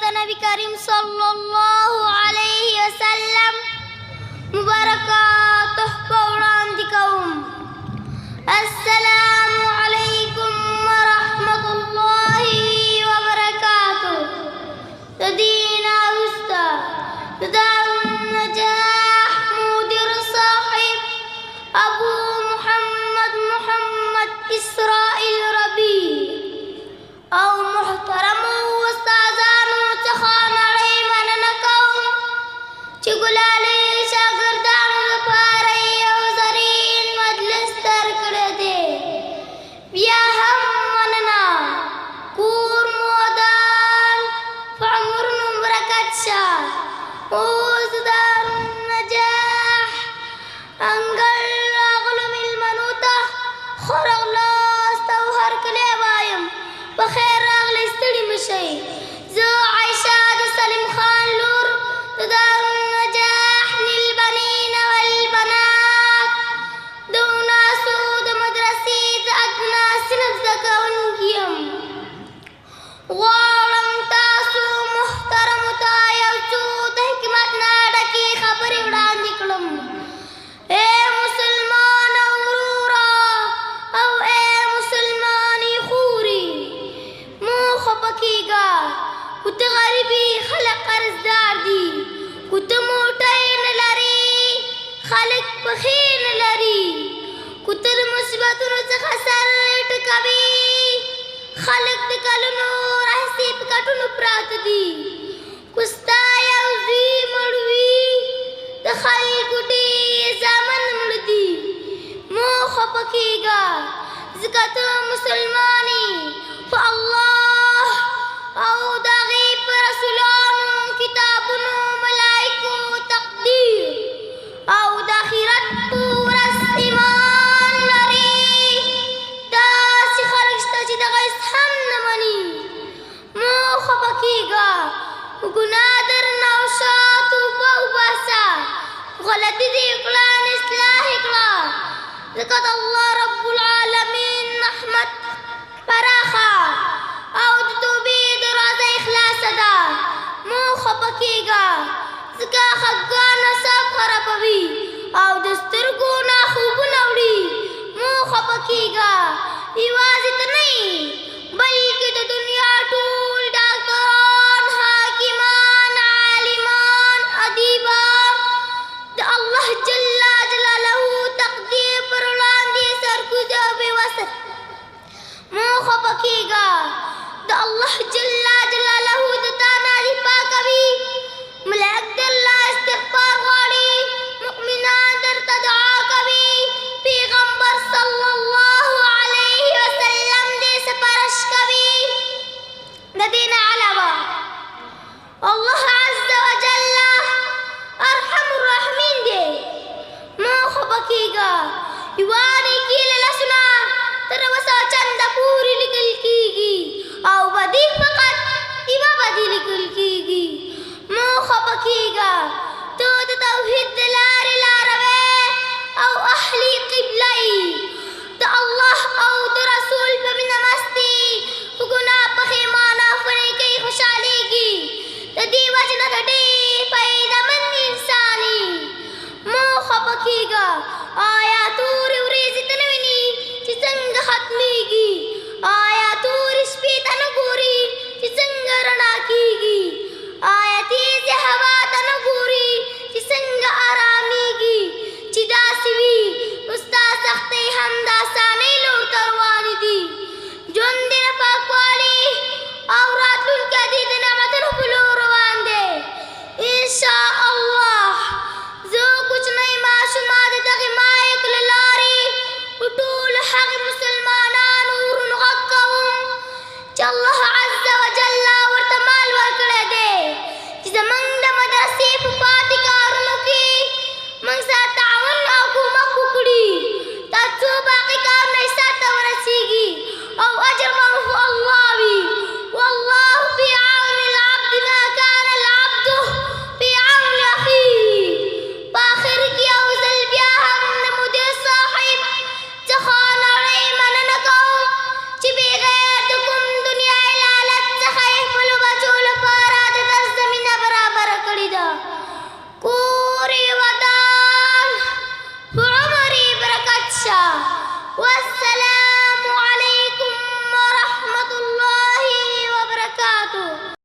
Nabi Karim sallallahu alaihi wasallam mubarakatuh kaulan di kaum. Assalamualaikum warahmatullahi wabarakatuh. Tadina usta tadawun najah mudir sahib Abu Muhammad Israil Rabi au muhtaramu ustazanu cakhan alai manana kaum chugulale shagirdan parai awzarin majlis tarkade ya ham manana kur modan fa umrun barakat sha uzdan najah anggal aghlumil manuta kharagla astawhar kalebayam بخير أغلى استلي مشي زو عائشة سليم خان لور تدار النجاح للبنين والبنات دون سود مدرسة أدنى سنف زكاونكيم غالم تاسو محترم تايا سود حكمتنا دكي خبري ودان ديكلم اے مسلمان اورورا او اے مسلمانی خوري خپکیگا کت غریبی خلق قرضدار دی کت موٹین لری خلق پخین لری کتر مصیبتونو څخه سر ټکوي خلق د کلونو راهیسې په کټونو پراته دي کوستا یو زوی مړوي د خلکو ډېر زامن مړ دي مو خپکیگا ځکه ته مسلمانې په الله او داغي رسولانو کتابونو ملائکو تقدیر او د آخرت پورس ایمان لري داسې خلک شته چې دغه هم نه مني مو خفه کېږه ګناه درنه او شا توبه وباسه غلطي دې کړه اصلاح یې کړه ځکه د الله رب العالمین رحمت پراخه او د توبې دروازه خلاصه ده مو خفه کېږه ځکه خفګانه سب خرابوي او د سترګو نه خوبونه وړي مو خفه کېږه یوازې ته نه بلکې د دنیا ټول ډاکټران حاکمان عالمان ادیبان د الله جل جلاله تقدیر پر وړاندې سرکوزه او بېوسه مو خفه کېږه د الله جل جلاله د تا نه دفاع کوي ملائک د الله استغفار غواړي مؤمنان درته دعا کوي پیغمبر صلی الله علیه وسلم دې سپارش کوي د دې نه علاوه الله عز وجل ارحم الراحمین دی مو خفه کېږه یوه نیکي له لاسونه تر اوسه چنده پورې لیکل کېږي او بدي فقط یوه بدي لیکل کېږي مو خفه کېږه ته د توحید د لارې لاروی او اهلي قبله یې